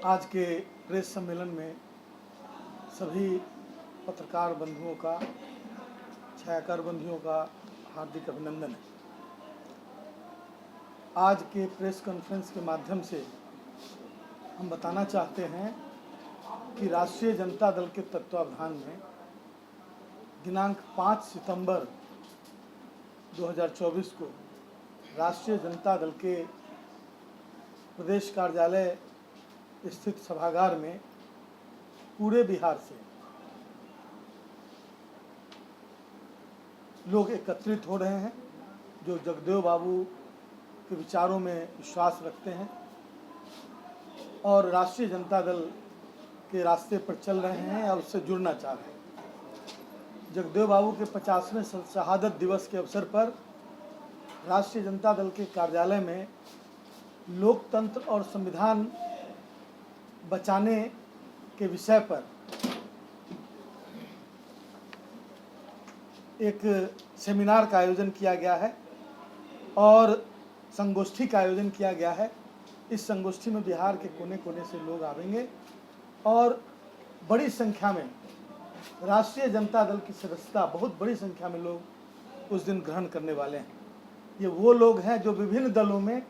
आज के प्रेस सम्मेलन में सभी पत्रकार बंधुओं का, छायाकार बंधुओं का हार्दिक अभिनंदन है। आज के प्रेस कॉन्फ्रेंस के माध्यम से हम बताना चाहते हैं कि राष्ट्रीय जनता दल के तत्वावधान में दिनांक 5 सितंबर 2024 को राष्ट्रीय जनता दल के प्रदेश कार्यालय स्थित सभागार में पूरे बिहार से लोग एकत्रित हो रहे हैं जो जगदेव बाबू के विचारों में विश्वास रखते हैं और राष्ट्रीय जनता दल के रास्ते पर चल रहे हैं और उससे जुड़ना चाह रहे हैं। जगदेव बाबू के 50वें शहादत दिवस के अवसर पर राष्ट्रीय जनता दल के कार्यालय में लोकतंत्र और संविधान बचाने के विषय पर एक सेमिनार का आयोजन किया गया है और संगोष्ठी का आयोजन किया गया है। इस संगोष्ठी में बिहार के कोने कोने से लोग आवेंगे और बड़ी संख्या में राष्ट्रीय जनता दल की सदस्यता, बहुत बड़ी संख्या में लोग उस दिन ग्रहण करने वाले हैं। ये वो लोग हैं जो विभिन्न दलों में,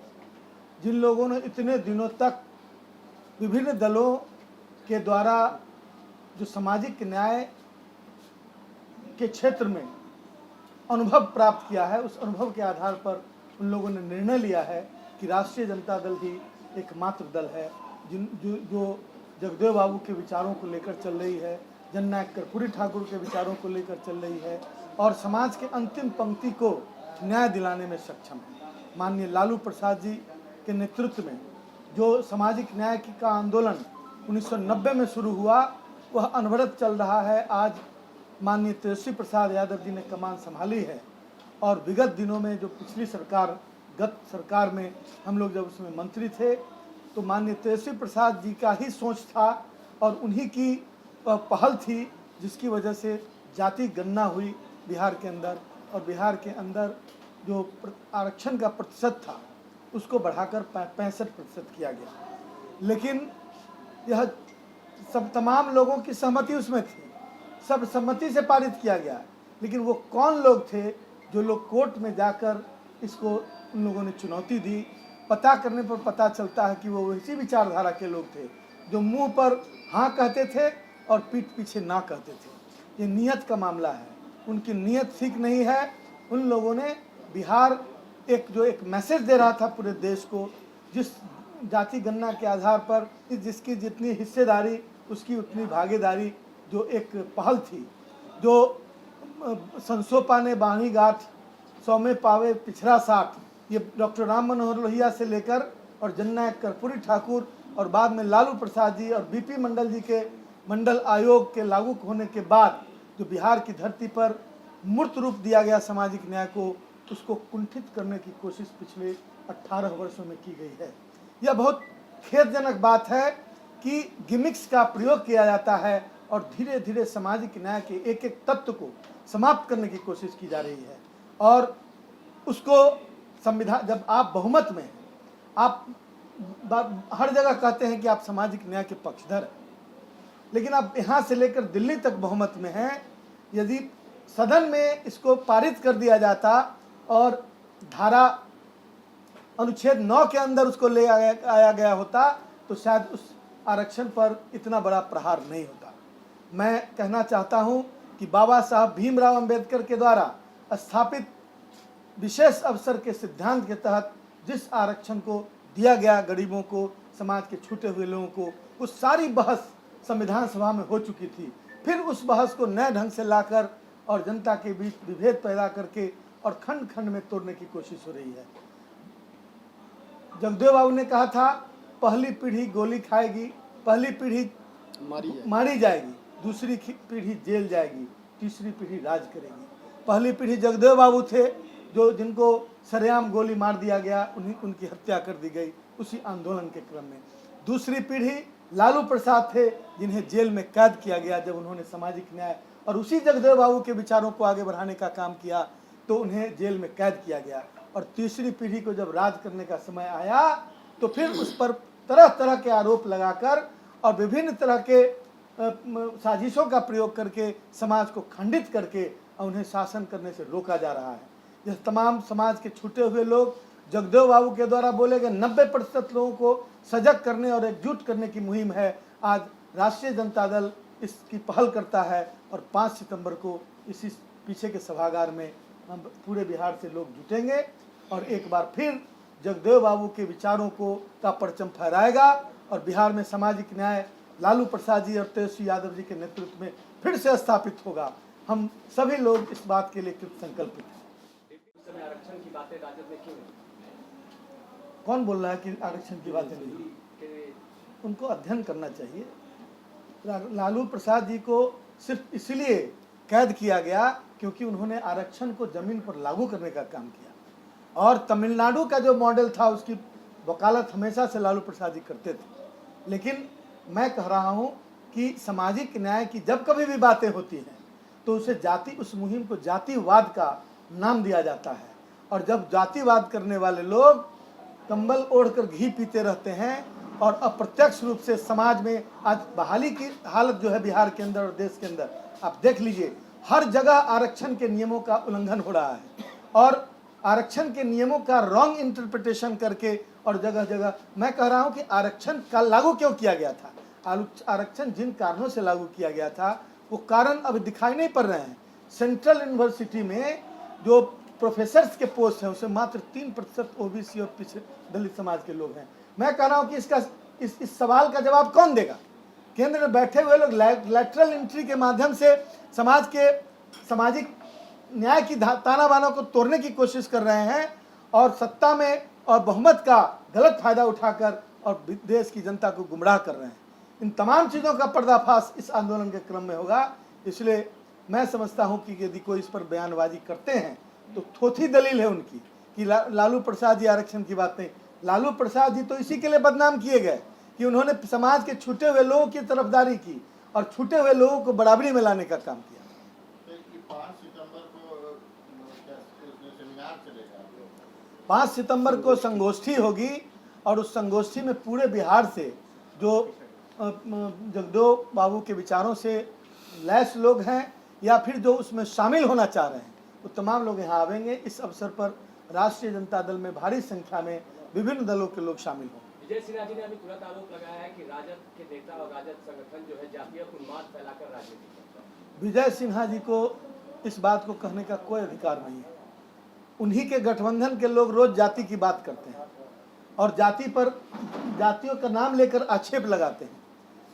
जिन लोगों ने इतने दिनों तक विभिन्न दलों के द्वारा जो सामाजिक न्याय के क्षेत्र में अनुभव प्राप्त किया है, उस अनुभव के आधार पर उन लोगों ने निर्णय लिया है कि राष्ट्रीय जनता दल ही एकमात्र दल है जो जगदेव बाबू के विचारों को लेकर चल रही है, जननायक कर्पूरी ठाकुर के विचारों को लेकर चल रही है और समाज के अंतिम पंक्ति को न्याय दिलाने में सक्षम है। माननीय लालू प्रसाद जी के नेतृत्व में जो सामाजिक न्याय का आंदोलन 1990 में शुरू हुआ, वह अनवरत चल रहा है। आज माननीय तेजस्वी प्रसाद यादव जी ने कमान संभाली है और विगत दिनों में जो पिछली सरकार, गत सरकार में हम लोग जब उसमें मंत्री थे तो माननीय तेजस्वी प्रसाद जी का ही सोच था और उन्हीं की पहल थी जिसकी वजह से जाति गणना हुई बिहार के अंदर और बिहार के अंदर जो आरक्षण का प्रतिशत था उसको बढ़ाकर 65% किया गया। लेकिन यह सब तमाम लोगों की सहमति उसमें थी, सब सम्मति से पारित किया गया। लेकिन वो कौन लोग थे जो लोग कोर्ट में जाकर इसको उन लोगों ने चुनौती दी? पता करने पर पता चलता है कि वो इसी विचारधारा के लोग थे जो मुंह पर हाँ कहते थे और पीठ पीछे ना कहते थे। ये नियत का मामला है, उनकी नियत ठीक नहीं है। उन लोगों ने बिहार एक मैसेज दे रहा था पूरे देश को, जिस जाति गणना के आधार पर जिसकी जितनी हिस्सेदारी उसकी उतनी भागीदारी, जो एक पहल थी, जो संसोपा ने बाणी गांठ 100 में पावे पिछड़ा 60, ये डॉक्टर राम मनोहर लोहिया से लेकर और जननायक कर्पूरी ठाकुर और बाद में लालू प्रसाद जी और बीपी मंडल जी के मंडल आयोग के लागू होने के बाद जो बिहार की धरती पर मूर्त रूप दिया गया सामाजिक न्याय को, उसको कुंठित करने की कोशिश पिछले 18 वर्षों में की गई है। यह बहुत खेदजनक बात है कि गिमिक्स का प्रयोग किया जाता है और धीरे धीरे सामाजिक न्याय के एक एक तत्व को समाप्त करने की कोशिश की जा रही है। और उसको संविधान, जब आप बहुमत में, आप हर जगह कहते हैं कि आप सामाजिक न्याय के पक्षधर हैं, लेकिन आप यहाँ से लेकर दिल्ली तक बहुमत में हैं। यदि सदन में इसको पारित कर दिया जाता और धारा अनुच्छेद 9 के अंदर उसको ले आया गया होता तो शायद उस आरक्षण पर इतना बड़ा प्रहार नहीं होता। मैं कहना चाहता हूं कि बाबा साहब भीमराव अंबेडकर के द्वारा स्थापित विशेष अवसर के सिद्धांत के तहत जिस आरक्षण को दिया गया गरीबों को, समाज के छूटे हुए लोगों को, उस सारी बहस संविधान सभा में हो चुकी थी। फिर उस बहस को नए ढंग से लाकर और जनता के बीच विभेद पैदा करके और खंड खंड में तोड़ने की कोशिश हो रही है। जगदेव बाबू ने कहा था, पहली पीढ़ी गोली खाएगी, पहली पीढ़ी मारी जाएगी, दूसरी पीढ़ी जेल जाएगी, तीसरी पीढ़ी राज करेगी। पहली पीढ़ी जगदेव बाबू थे जो जिनको सरेआम गोली मार दिया गया, उनकी हत्या कर दी गई उसी आंदोलन के क्रम में। दूसरी पीढ़ी लालू प्रसाद थे जिन्हें जेल में कैद किया गया जब उन्होंने सामाजिक न्याय और उसी जगदेव बाबू के विचारों को आगे बढ़ाने का काम किया तो उन्हें जेल में कैद किया गया। और तीसरी पीढ़ी को जब राज करने का समय आया तो फिर उस पर तरह तरह के आरोप लगाकर और विभिन्न तरह के साजिशों का प्रयोग करके समाज को खंडित करके और उन्हें शासन करने से रोका जा रहा है। यह तमाम समाज के छूटे हुए लोग जगदेव बाबू के द्वारा बोले गए 90% लोगों को सजग करने और एकजुट करने की मुहिम है। आज राष्ट्रीय जनता दल इसकी पहल करता है और 5 सितंबर को इसी पीछे के सभागार में हम पूरे बिहार से लोग जुटेंगे और एक बार फिर जगदेव बाबू के विचारों को का परचम फहराएगा और बिहार में सामाजिक न्याय लालू प्रसाद जी और तेजस्वी यादव जी के नेतृत्व में फिर से स्थापित होगा। हम सभी लोग इस बात के लिए कृत संकल्पित हैं। आरक्षण की बातें राजद में क्यों? कौन बोल रहा है कि आरक्षण की बातें नहीं? उनको अध्ययन करना चाहिए। लालू प्रसाद जी को सिर्फ इसलिए कैद किया गया क्योंकि उन्होंने आरक्षण को जमीन पर लागू करने का काम किया और तमिलनाडु का जो मॉडल था उसकी वकालत हमेशा से लालू प्रसाद जी करते थे। लेकिन मैं कह रहा हूं कि सामाजिक न्याय की जब कभी भी बातें होती हैं तो उस मुहिम को जातिवाद का नाम दिया जाता है और जब जातिवाद करने वाले लोग कंबल ओढ़कर घी पीते रहते हैं और अप्रत्यक्ष रूप से समाज में आज बहाली की हालत जो है बिहार के अंदर और देश के अंदर आप देख लीजिए, हर जगह आरक्षण के नियमों का उल्लंघन हो रहा है और आरक्षण के नियमों का रॉन्ग इंटरप्रिटेशन करके और जगह जगह मैं कह रहा हूं कि आरक्षण का लागू क्यों किया गया था। आरक्षण जिन कारणों से लागू किया गया था वो कारण अब दिखाई नहीं पड़ रहे हैं। सेंट्रल यूनिवर्सिटी में जो प्रोफेसर्स के पोस्ट हैं उसमें मात्र 3% ओबीसी और पिछड़े दलित समाज के लोग हैं। मैं कह रहा हूं कि इस सवाल का जवाब कौन देगा? केंद्र में बैठे हुए लोग लैटरल एंट्री के माध्यम से समाज के सामाजिक न्याय की ताना बाना को तोड़ने की कोशिश कर रहे हैं और सत्ता में और बहुमत का गलत फायदा उठाकर और देश की जनता को गुमराह कर रहे हैं। इन तमाम चीज़ों का पर्दाफाश इस आंदोलन के क्रम में होगा। इसलिए मैं समझता हूं कि यदि कोई इस पर बयानबाजी करते हैं तो थोथी दलील है उनकी कि लालू प्रसाद जी आरक्षण की बात नहीं। लालू प्रसाद जी तो इसी के लिए बदनाम किए गए कि उन्होंने समाज के छूटे हुए लोगों की तरफदारी की और छूटे हुए लोगों को बराबरी में लाने का काम किया। 5 सितंबर को संगोष्ठी होगी और उस संगोष्ठी में पूरे बिहार से जो जगदेव बाबू के विचारों से लैस लोग हैं या फिर जो उसमें शामिल होना चाह रहे हैं वो तमाम लोग यहाँ आवेंगे। इस अवसर पर राष्ट्रीय जनता दल में भारी संख्या में विभिन्न दलों के लोग शामिल होंगे। विजय सिन्हा जी ने अभी तुरंत आरोप लगाया है कि राजद के नेता और राजद संगठन जो है जातीय उन्माद फैलाकर राजनीति करता है। विजय सिन्हा जी को इस बात को कहने का कोई अधिकार नहीं है। उन्हीं के गठबंधन के लोग रोज जाति की बात करते हैं और जातियों का नाम लेकर आक्षेप लगाते हैं।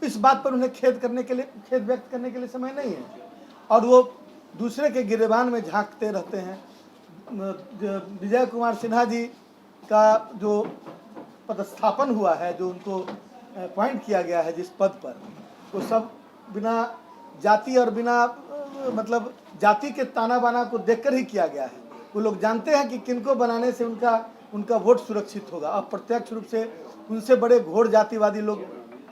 इस बात पर उन्हें खेद व्यक्त करने के लिए समय नहीं है और वो दूसरे के गिरेबान में झांकते रहते हैं। विजय कुमार सिन्हा जी का जो पदस्थापन हुआ है, जो उनको अपॉइंट किया गया है जिस पद पर, वो सब बिना जाति और बिना मतलब जाति के ताना बाना को देखकर ही किया गया है। वो लोग जानते हैं कि किनको बनाने से उनका वोट सुरक्षित होगा। अब प्रत्यक्ष रूप से उनसे बड़े घोर जातिवादी लोग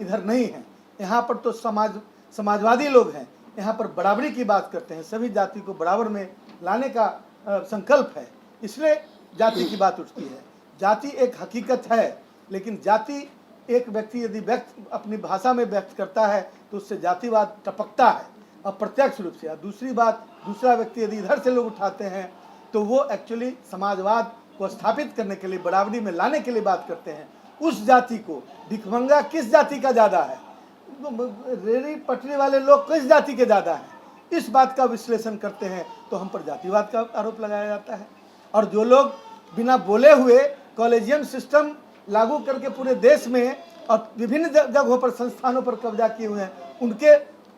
इधर नहीं हैं। यहाँ पर तो समाजवादी लोग हैं। यहाँ पर बराबरी की बात करते हैं, सभी जाति को बराबर में लाने का संकल्प है, इसलिए जाति की बात उठती है। जाति एक हकीकत है, लेकिन जाति एक व्यक्ति यदि अपनी भाषा में व्यक्त करता है तो उससे जातिवाद टपकता है अप्रत्यक्ष रूप से। दूसरी बात, दूसरा व्यक्ति यदि इधर से लोग उठाते हैं तो वो एक्चुअली समाजवाद को स्थापित करने के लिए, बराबरी में लाने के लिए बात करते हैं। उस जाति को भिखमंगा किस जाति का ज़्यादा है, रेहड़ी पटरी वाले लोग किस जाति के ज़्यादा हैं, इस बात का विश्लेषण करते हैं तो हम पर जातिवाद का आरोप लगाया जाता है। और जो लोग बिना बोले हुए कॉलेजियम सिस्टम लागू करके पूरे देश में और विभिन्न जगहों पर संस्थानों पर कब्जा किए हुए हैं,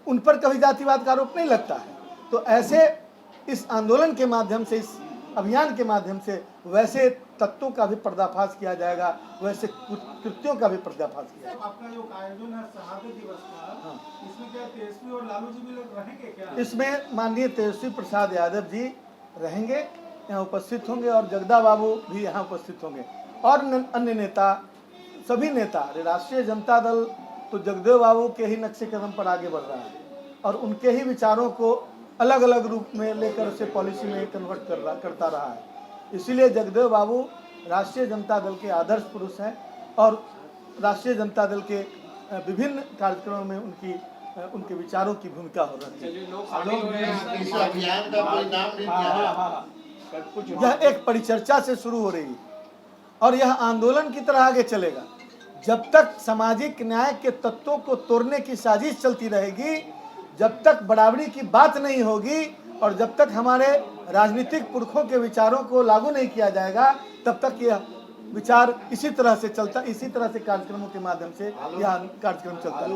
उन पर कभी जातिवाद का आरोप नहीं लगता है। तो ऐसे इस आंदोलन के माध्यम से, इस अभियान के माध्यम से वैसे तत्वों का भी पर्दाफाश किया जाएगा, वैसे कृत्यों का भी पर्दाफाश किया जाएगा। आपका जो आयोजन है शहादत दिवस का, हाँ। इसमें क्या तेजस्वी और लालू जी भी लोग रहेंगे क्या? इसमें माननीय तेजस्वी प्रसाद यादव जी रहेंगे, यहाँ उपस्थित होंगे और जगदा बाबू भी यहाँ उपस्थित होंगे और अन्य नेता, सभी नेता। राष्ट्रीय जनता दल तो जगदेव बाबू के ही नक्शे कदम पर आगे बढ़ रहा है और उनके ही विचारों को अलग अलग रूप में लेकर उसे पॉलिसी में कन्वर्ट करता रहा है। इसीलिए जगदेव बाबू राष्ट्रीय जनता दल के आदर्श पुरुष हैं और राष्ट्रीय जनता दल के विभिन्न कार्यक्रमों में उनके विचारों की भूमिका हो रही है। जो लोग शामिल हो रहे हैं इस अभियान का कोई नाम नहीं दिया है। कुछ यह एक परिचर्चा से शुरू हो रही है और यह आंदोलन की तरह आगे चलेगा। जब तक सामाजिक न्याय के तत्वों को तोड़ने की साजिश चलती रहेगी, जब तक बराबरी की बात नहीं होगी और जब तक हमारे राजनीतिक पुरखों के विचारों को लागू नहीं किया जाएगा, तब तक यह विचार इसी तरह से कार्यक्रमों के माध्यम से यह कार्यक्रम चलता है।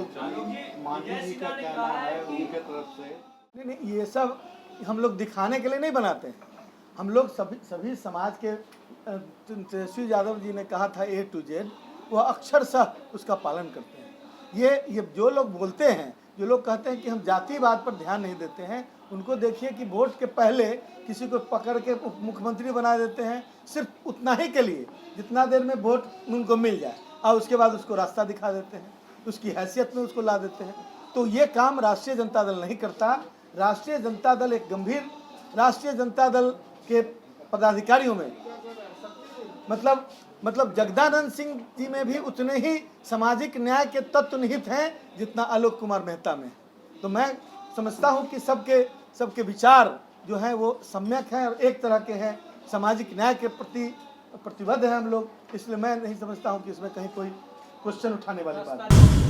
मांझी जी का क्या नाम है उनके तरफ से? नहीं, ये सब हम लोग दिखाने के लिए नहीं बनाते हैं। हम लोग सभी समाज के तेजस्वी यादव जी ने कहा था A to Z, वह अक्षरशः उसका पालन करते हैं। ये जो लोग बोलते हैं, जो लोग कहते हैं कि हम जातिवाद पर ध्यान नहीं देते हैं, उनको देखिए कि वोट के पहले किसी को पकड़ के उप मुख्यमंत्री बना देते हैं, सिर्फ उतना ही के लिए जितना देर में वोट उनको मिल जाए, और उसके बाद उसको रास्ता दिखा देते हैं, उसकी हैसियत में उसको ला देते हैं। तो ये काम राष्ट्रीय जनता दल नहीं करता। राष्ट्रीय जनता दल एक गंभीर, राष्ट्रीय जनता दल के पदाधिकारियों में मतलब जगदानंद सिंह जी में भी उतने ही सामाजिक न्याय के तत्व निहित हैं जितना आलोक कुमार मेहता में। तो मैं समझता हूं कि सबके विचार जो हैं वो सम्यक हैं और एक तरह के हैं, सामाजिक न्याय के प्रति प्रतिबद्ध हैं हम लोग। इसलिए मैं नहीं समझता हूं कि इसमें कहीं कोई क्वेश्चन उठाने वाली बात है।